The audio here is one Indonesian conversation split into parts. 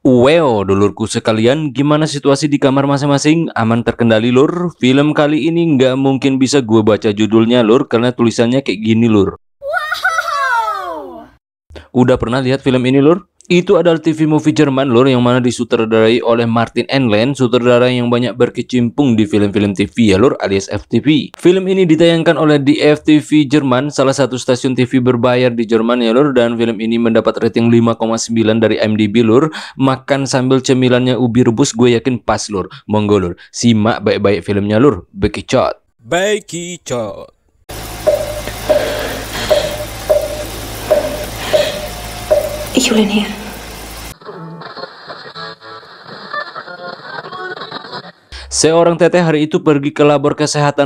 Wow, dulurku sekalian, gimana situasi di kamar masing-masing? Aman terkendali, lur? Film kali ini nggak mungkin bisa gue baca judulnya, lur, karena tulisannya kayak gini, lur. Wow! Udah pernah lihat film ini, lur? Itu adalah TV movie Jerman, lur, yang mana disutradarai oleh Martin Enlen, sutradara yang banyak berkecimpung di film-film TV ya, lur, alias FTV. Film ini ditayangkan oleh di FTV Jerman, salah satu stasiun TV berbayar di Jerman ya, lur, dan film ini mendapat rating 5,9 dari IMDb, lur. Makan sambil cemilannya ubi rebus, gue yakin pas, lur. Monggo, lur, simak baik-baik filmnya, lur. Bekicot. Bekicot. Ich hole ihn her. Seorang teteh hari itu pergi ke labor kesehatan,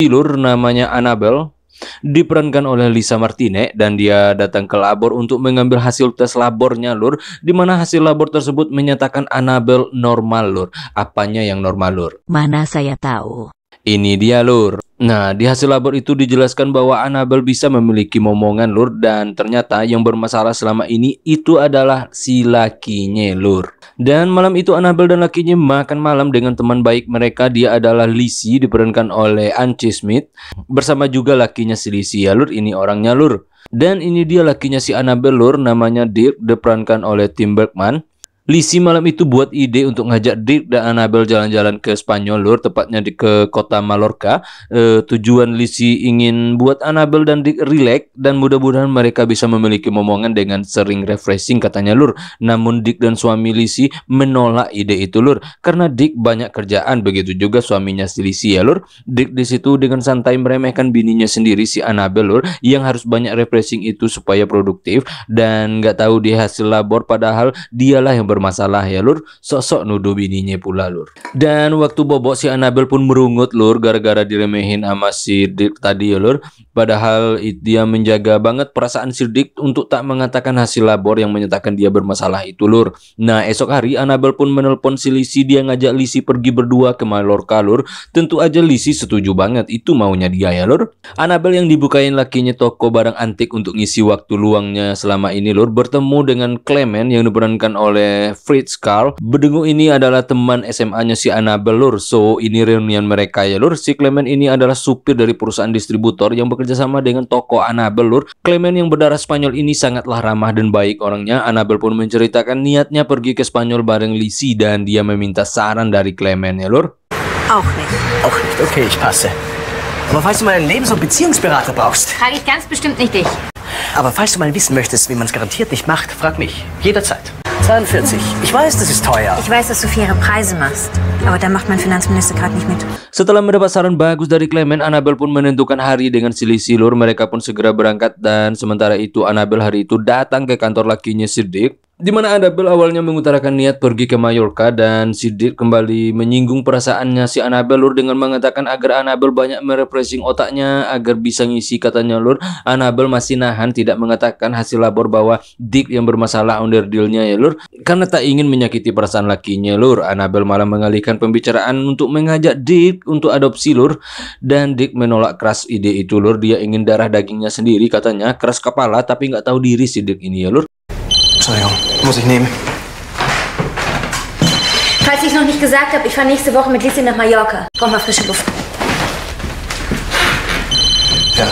lur, namanya Annabelle, diperankan oleh Lisa Martine, dan dia datang ke labor untuk mengambil hasil tes labornya, lur, dimana hasil labor tersebut menyatakan Annabelle normal, lur. Apanya yang normal, lur? Mana saya tahu. Ini dia, lur. Nah, di hasil labor itu dijelaskan bahwa Annabelle bisa memiliki momongan, lur, dan ternyata yang bermasalah selama ini itu adalah si lakinya, lur. Dan malam itu Annabelle dan lakinya makan malam dengan teman baik mereka. Dia adalah Lizzie, diperankan oleh Anche Smith, bersama juga lakinya si Lizzie ya, lur. Ini orangnya, lur. Dan ini dia lakinya si Annabelle, lur, namanya Dirk, diperankan oleh Tim Bergman. Lizzie malam itu buat ide untuk ngajak Dirk dan Annabelle jalan-jalan ke Spanyol, lur, tepatnya ke kota Mallorca. Tujuan Lizzie ingin buat Annabelle dan Dirk rileks dan mudah-mudahan mereka bisa memiliki momongan dengan sering refreshing, katanya, lur. Namun Dirk dan suami Lizzie menolak ide itu, lur, karena Dirk banyak kerjaan, begitu juga suaminya si Lizzie ya, lur. Dirk di situ dengan santai meremehkan bininya sendiri si Annabelle, lur, yang harus banyak refreshing itu supaya produktif, dan nggak tahu dia hasil labor padahal dialah yang bermasalah ya, lur. Sok-sok nuduh bininya pula, lur. Dan waktu bobok si Annabelle pun merungut, lur, gara-gara diremehin sama si Dirk tadi ya, lur. Padahal dia menjaga banget perasaan si Dirk untuk tak mengatakan hasil labor yang menyatakan dia bermasalah itu, lur. Nah, esok hari Annabelle pun menelpon si Lizzie. Dia ngajak Lizzie pergi berdua ke Mallorca, lur. Tentu aja Lizzie setuju banget, itu maunya dia ya, lur. Annabelle yang dibukain lakinya toko barang antik untuk ngisi waktu luangnya selama ini, lur, bertemu dengan Clement yang diperankan oleh Fritz Karl. Berdengu ini adalah teman SMA-nya si Annabelle, lur. So, ini reunian mereka ya, lur. Si Clement ini adalah supir dari perusahaan distributor yang bekerja sama dengan toko Annabelle, lur. Clement yang berdarah Spanyol ini sangatlah ramah dan baik orangnya. Annabelle pun menceritakan niatnya pergi ke Spanyol bareng Lizzie dan dia meminta saran dari Clement ya, lur. Auch nicht. Auch nicht, okay, ich passe. Aber falls du mal einen Lebens- und Beziehungsberater brauchst. Frage ich ganz bestimmt nicht dich. Aber falls du mal wissen möchtest, wie man es garantiert nicht macht, frag mich. Jederzeit. 42. Ich weiß, das ist teuer. Ich weiß, dass du faire Preise machst. Aber da macht mein Finanzminister gerade nicht mit. Setelah mendapat saran bagus dari Clement, Annabelle pun menentukan hari dengan si Lizzie, lur. Mereka pun segera berangkat, dan sementara itu Annabelle hari itu datang ke kantor lakinya si Dirk, di mana Annabelle awalnya mengutarakan niat pergi ke Mallorca, dan si Dirk kembali menyinggung perasaannya si Annabelle, lur, dengan mengatakan agar Annabelle banyak merefreshing otaknya agar bisa ngisi, katanya, lur. Annabelle masih nahan tidak mengatakan hasil labor bahwa Dirk yang bermasalah onderdilnya ya, lur, karena tak ingin menyakiti perasaan lakinya, lur. Annabelle malah mengalihkan pembicaraan untuk mengajak Dirk untuk adopsi, lur, dan Dirk menolak keras ide itu, lur. Dia ingin darah dagingnya sendiri, katanya. Keras kepala tapi nggak tahu diri si Dirk ini ya, lur. Entschuldigung, muss ich nehmen. Falls ich noch nicht gesagt habe, ich fahre nächste Woche mit Lizzie nach Mallorca. Brauch mal frische Luft. Ja.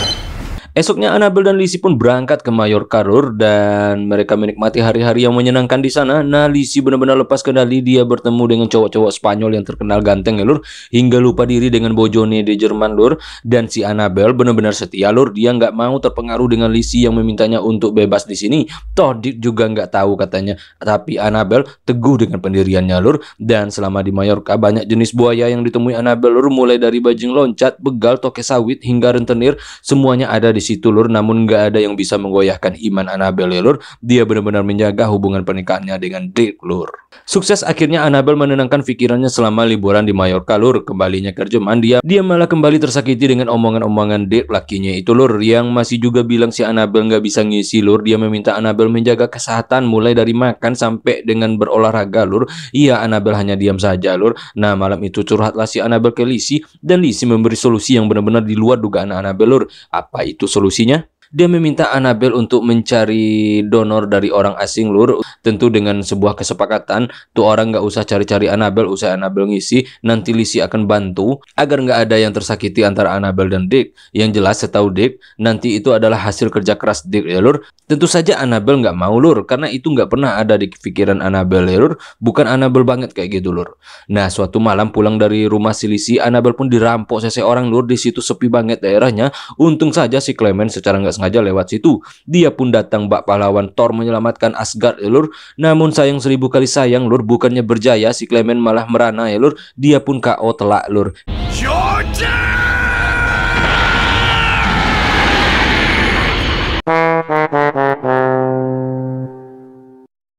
Esoknya Annabelle dan Lizzie pun berangkat ke Mallorca, lur, dan mereka menikmati hari-hari yang menyenangkan di sana. Nah, Lizzie benar-benar lepas kendali. Dia bertemu dengan cowok-cowok Spanyol yang terkenal ganteng ya, lur, hingga lupa diri dengan bojone di Jerman, lur. Dan si Annabelle benar-benar setia, lur. Dia nggak mau terpengaruh dengan Lizzie yang memintanya untuk bebas di sini. Toh Dirk juga nggak tahu, katanya. Tapi Annabelle teguh dengan pendiriannya, lur. Dan selama di Mallorca banyak jenis buaya yang ditemui Annabelle, lur, mulai dari bajing loncat, begal, toke sawit hingga rentenir, semuanya ada di situ, lur. Namun nggak ada yang bisa menggoyahkan iman Annabelle ya, lur. Dia benar-benar menjaga hubungan pernikahannya dengan Dirk, lur. Sukses akhirnya Annabelle menenangkan pikirannya selama liburan di Mallorca, lur. Kembalinya ke Jerman, dia malah kembali tersakiti dengan omongan-omongan Dirk lakinya itu, lur, yang masih juga bilang si Annabelle nggak bisa ngisi, lur. Dia meminta Annabelle menjaga kesehatan mulai dari makan sampai dengan berolahraga, lur. Iya, Annabelle hanya diam saja, lur. Nah, malam itu curhatlah si Annabelle ke Lizzie, dan Lizzie memberi solusi yang benar-benar di luar dugaan Annabelle, lur. Apa itu solusinya? Dia meminta Annabelle untuk mencari donor dari orang asing lur. Tentu dengan sebuah kesepakatan, tuh orang nggak usah cari-cari Annabelle, usai Annabelle ngisi, nanti Lizzie akan bantu agar nggak ada yang tersakiti antara Annabelle dan Dick. Yang jelas setahu Dick, nanti itu adalah hasil kerja keras Dick ya lur. Tentu saja Annabelle nggak mau lur, karena itu nggak pernah ada di pikiran Annabelle ya lur. Bukan Annabelle banget kayak gitu lur. Nah, suatu malam pulang dari rumah si Lizzie, Annabelle pun dirampok seseorang lur. Di situ sepi banget daerahnya. Untung saja si Clement secara nggak sengaja lewat situ. Dia pun datang bak pahlawan Thor menyelamatkan Asgard ya lur. Namun sayang 1000 kali sayang lur, bukannya berjaya, si Clement malah merana ya lur. Dia pun KO telak lur.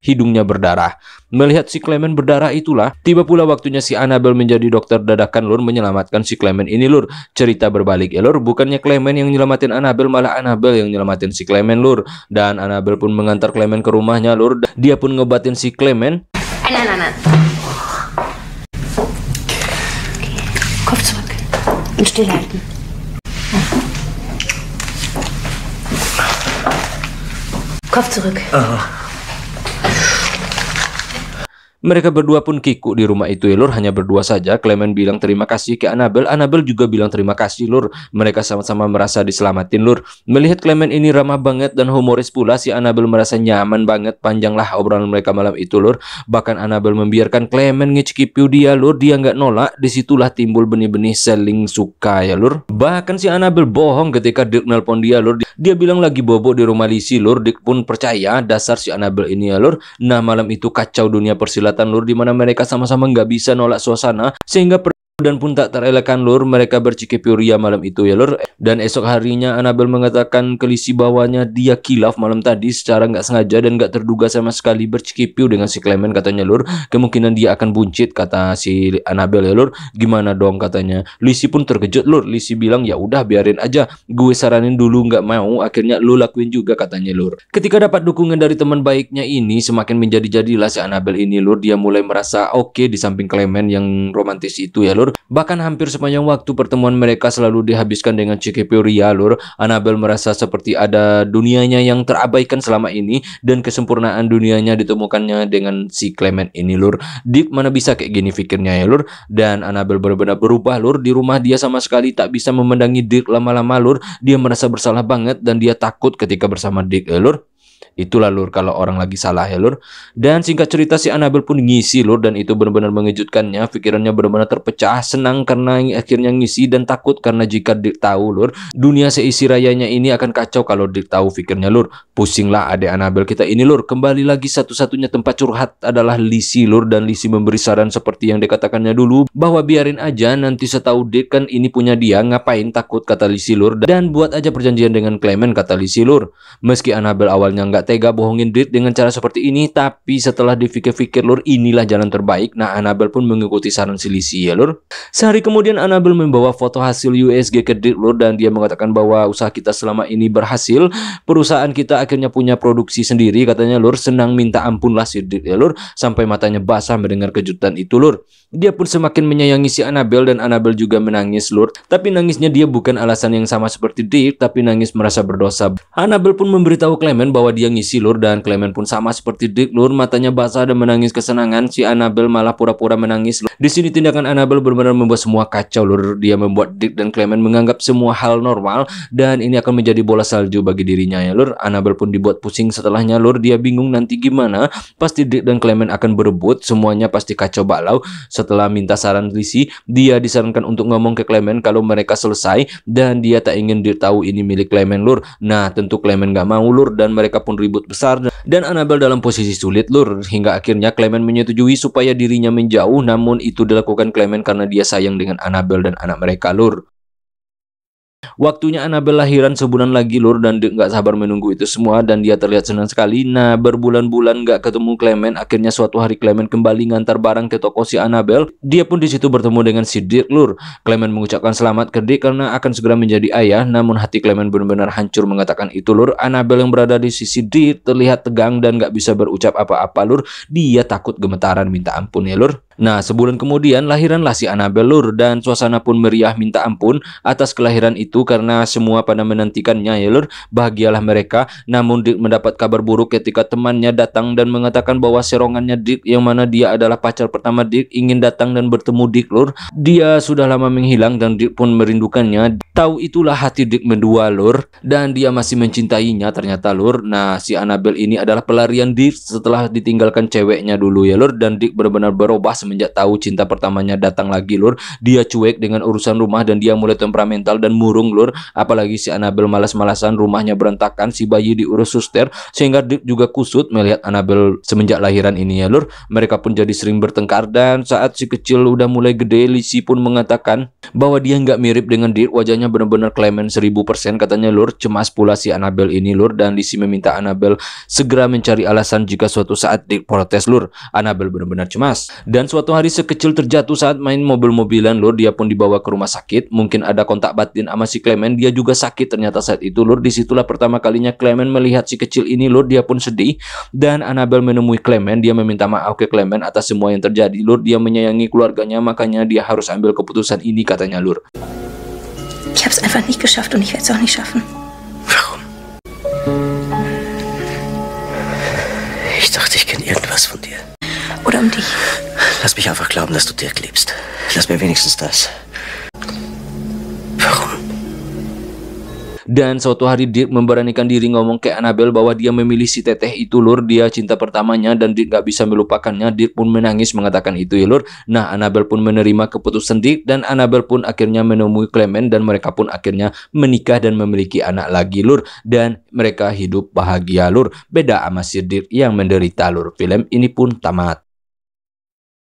Hidungnya berdarah. Melihat si Clement berdarah itulah, tiba pula waktunya si Annabelle menjadi dokter dadakan lur, menyelamatkan si Clement ini lur. Cerita berbalik ya lur, bukannya Clement yang nyelamatin Annabelle, malah Annabelle yang nyelamatin si Clement lur. Dan Annabelle pun mengantar Clement ke rumahnya lur. Dia pun ngobatin si Clement. Nein. Kopf zurück und stillhalten. Kopf zurück. Mereka berdua pun kikuk di rumah itu ya lur, hanya berdua saja. Clement bilang terima kasih ke Annabelle, Annabelle juga bilang terima kasih lur. Mereka sama-sama merasa diselamatin lur. Melihat Clement ini ramah banget dan humoris pula, si Annabelle merasa nyaman banget. Panjanglah obrolan mereka malam itu lur. Bahkan Annabelle membiarkan Clement ngecikipiu dia lur, dia nggak nolak. Disitulah timbul benih-benih saling suka ya lur. Bahkan si Annabelle bohong ketika Dick nelpon dia lur. Dia bilang lagi bobo di rumah Lizzie lur. Dick pun percaya, dasar si Annabelle ini ya lur. Nah, malam itu kacau dunia persilatan lur, di mana mereka sama-sama nggak bisa nolak suasana, sehingga dan pun tak terelakkan lur, mereka bercikip ria malam itu ya lur. Dan esok harinya Annabelle mengatakan ke Lizzie bahwanya dia kilaf malam tadi secara nggak sengaja dan nggak terduga sama sekali bercikipiu dengan si Clement katanya lur. Kemungkinan dia akan buncit kata si Annabelle ya lur. Gimana dong katanya. Lizzie pun terkejut lur. Lizzie bilang ya udah biarin aja, gue saranin dulu nggak mau, akhirnya lu lakuin juga katanya lur. Ketika dapat dukungan dari teman baiknya ini, semakin menjadi-jadilah si Annabelle ini lur. Dia mulai merasa oke di samping Clement yang romantis itu ya lur. Bahkan hampir sepanjang waktu pertemuan mereka selalu dihabiskan dengan cikipiu ria lur. Annabelle merasa seperti ada dunianya yang terabaikan selama ini, dan kesempurnaan dunianya ditemukannya dengan si Clement ini lur. Dick mana bisa kayak gini pikirnya ya lur. Dan Annabelle benar-benar berubah lur. Di rumah dia sama sekali tak bisa memendangi Dick lama-lama lur. Dia merasa bersalah banget dan dia takut ketika bersama Dick ya lur. Itulah lur kalau orang lagi salah ya lur. Dan singkat cerita si Annabelle pun ngisi lur, dan itu benar-benar mengejutkannya. Pikirannya benar-benar terpecah, senang karena akhirnya ngisi, dan takut karena jika Dick tahu lur, dunia seisi rayanya ini akan kacau kalau Dick tahu, pikirnya lur. Pusinglah adik Annabelle kita ini lur. Kembali lagi satu-satunya tempat curhat adalah Lizzie lur, dan Lizzie memberi saran seperti yang dikatakannya dulu, bahwa biarin aja, nanti setahu Dick kan ini punya dia, ngapain takut kata Lizzie lur. Dan buat aja perjanjian dengan Clement kata Lizzie lur. Meski Annabelle awalnya nggak tega bohongin Dick dengan cara seperti ini, tapi setelah dipikir-pikir lur, inilah jalan terbaik. Nah, Annabelle pun mengikuti saran si Lizzie ya lur. Sehari kemudian Annabelle membawa foto hasil USG ke Dick lur, dan dia mengatakan bahwa usaha kita selama ini berhasil. Perusahaan kita akhirnya punya produksi sendiri katanya lur. Senang minta ampun lah si Dick ya lur, sampai matanya basah mendengar kejutan itu lur. Dia pun semakin menyayangi si Annabelle, dan Annabelle juga menangis lur. Tapi nangisnya dia bukan alasan yang sama seperti Dick, tapi nangis merasa berdosa. Annabelle pun memberitahu Clement bahwa dia ngisi lur, dan Clement pun sama seperti Dick lur, matanya basah dan menangis kesenangan. Si Annabelle malah pura-pura menangis lur. Di sini tindakan Annabelle benar-benar membuat semua kacau lur. Dia membuat Dick dan Clement menganggap semua hal normal, dan ini akan menjadi bola salju bagi dirinya ya lur. Annabelle pun dibuat pusing setelahnya lur. Dia bingung nanti gimana. Pasti Dick dan Clement akan berebut, semuanya pasti kacau balau. Setelah minta saran Lizzie, dia disarankan untuk ngomong ke Clement kalau mereka selesai, dan dia tak ingin Dick tahu ini milik Clement lur. Nah, tentu Clement gak mau lur, dan mereka pun ribut besar, dan Annabelle dalam posisi sulit lur. Hingga akhirnya Clement menyetujui supaya dirinya menjauh, namun itu dilakukan Clement karena dia sayang dengan Annabelle dan anak mereka lur. Waktunya Annabelle lahiran sebulan lagi lur, dan Dick nggak sabar menunggu itu semua, dan dia terlihat senang sekali. Nah, berbulan-bulan nggak ketemu Clement, akhirnya suatu hari Clement kembali ngantar barang ke toko si Annabelle. Dia pun di situ bertemu dengan si Dick lur. Clement mengucapkan selamat ke Dick karena akan segera menjadi ayah, namun hati Clement benar-benar hancur mengatakan itu lur. Annabelle yang berada di sisi Dick terlihat tegang dan nggak bisa berucap apa-apa lur. Dia takut gemetaran minta ampun ya lur. Nah, sebulan kemudian lahiranlah si Annabelle lur, dan suasana pun meriah minta ampun atas kelahiran itu karena semua pada menantikannya ya lur. Bahagialah mereka, namun Dick mendapat kabar buruk ketika temannya datang dan mengatakan bahwa serongannya Dick, yang mana dia adalah pacar pertama Dick, ingin datang dan bertemu Dick lur. Dia sudah lama menghilang dan Dick pun merindukannya. Tahu itulah hati Dick mendua lur, dan dia masih mencintainya ternyata lur. Nah, si Annabelle ini adalah pelarian Dick setelah ditinggalkan ceweknya dulu ya lur, dan Dick benar-benar berubah semenjak tahu cinta pertamanya datang lagi lur. Dia cuek dengan urusan rumah dan dia mulai temperamental dan murung lur. Apalagi si Annabelle malas-malasan, rumahnya berantakan, si bayi diurus suster, sehingga Dick juga kusut melihat Annabelle semenjak lahiran ini ya lur. Mereka pun jadi sering bertengkar, dan saat si kecil udah mulai gede, Lizzie pun mengatakan bahwa dia nggak mirip dengan Dick, wajahnya benar-benar Clement 1000% katanya lur. Cemas pula si Annabelle ini lur, dan Lizzie meminta Annabelle segera mencari alasan jika suatu saat Dick protes lur. Annabelle benar-benar cemas. Dan suatu hari sekecil terjatuh saat main mobil-mobilan lur, dia pun dibawa ke rumah sakit. Mungkin ada kontak batin sama si Clement, dia juga sakit ternyata saat itu lur. Disitulah pertama kalinya Clement melihat si kecil ini lur, dia pun sedih. Dan Annabelle menemui Clement, dia meminta maaf ke Clement atas semua yang terjadi lur. Dia menyayangi keluarganya, makanya dia harus ambil keputusan ini katanya lur. Ich habe es einfach nicht geschafft und ich werde es auch nicht schaffen. Warum? Ich dachte, ich kenne irgendwas von dir. Oder um dich. Lass mich einfach glauben, dass du Dirk liebst. Lass mir wenigstens das. Warum? Dan suatu hari Dick memberanikan diri ngomong ke Annabelle bahwa dia memilih si teteh itu lur, dia cinta pertamanya dan Dick gak bisa melupakannya. Dick pun menangis mengatakan itu ya lur. Nah, Annabelle pun menerima keputusan Dick, dan Annabelle pun akhirnya menemui Clement, dan mereka pun akhirnya menikah dan memiliki anak lagi lur, dan mereka hidup bahagia lur. Beda sama si Dick yang menderita lur. Film ini pun tamat.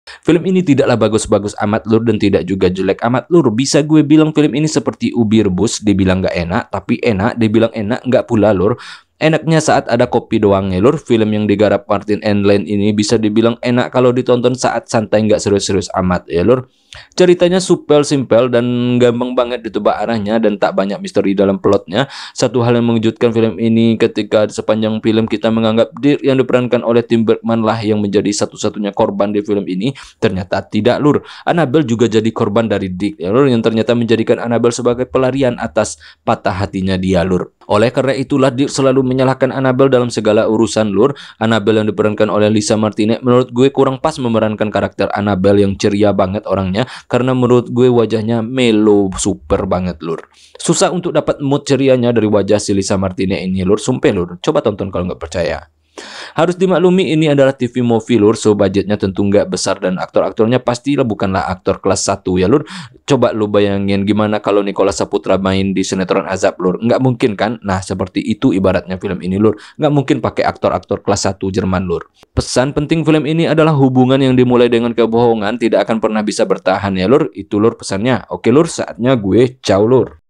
Film ini tidaklah bagus-bagus amat lur, dan tidak juga jelek amat lur. Bisa gue bilang film ini seperti ubi rebus, dibilang gak enak, tapi enak, dibilang enak gak pula lur. Enaknya saat ada kopi doang ya lur. Film yang digarap Martin Landau ini bisa dibilang enak kalau ditonton saat santai, nggak serius-serius amat ya lur. Ceritanya supel, simpel, dan gampang banget ditebak arahnya, dan tak banyak misteri dalam plotnya. Satu hal yang mengejutkan film ini ketika sepanjang film kita menganggap Dirk yang diperankan oleh Tim Bergman lah yang menjadi satu-satunya korban di film ini. Ternyata tidak lur. Annabelle juga jadi korban dari Dick ya lur, yang ternyata menjadikan Annabelle sebagai pelarian atas patah hatinya dia lur. Oleh karena itulah Dick selalu menyalahkan Annabelle dalam segala urusan lur. Annabelle yang diperankan oleh Lisa Martinez menurut gue kurang pas memerankan karakter Annabelle yang ceria banget orangnya, karena menurut gue wajahnya melo super banget lur. Susah untuk dapat mood cerianya dari wajah si Lisa Martinez ini lur, sumpah lur. Coba tonton kalau nggak percaya. Harus dimaklumi ini adalah TV movie lur, so budgetnya tentu nggak besar, dan aktor-aktornya pastilah bukanlah aktor kelas 1 ya lur. Coba lu bayangin gimana kalau Nicholas Saputra main di sinetron Azab lur, nggak mungkin kan? Nah seperti itu ibaratnya film ini lur, nggak mungkin pakai aktor-aktor kelas 1 Jerman lur. Pesan penting film ini adalah hubungan yang dimulai dengan kebohongan tidak akan pernah bisa bertahan ya lur. Itu lur pesannya. Oke lur, saatnya gue ciao lur.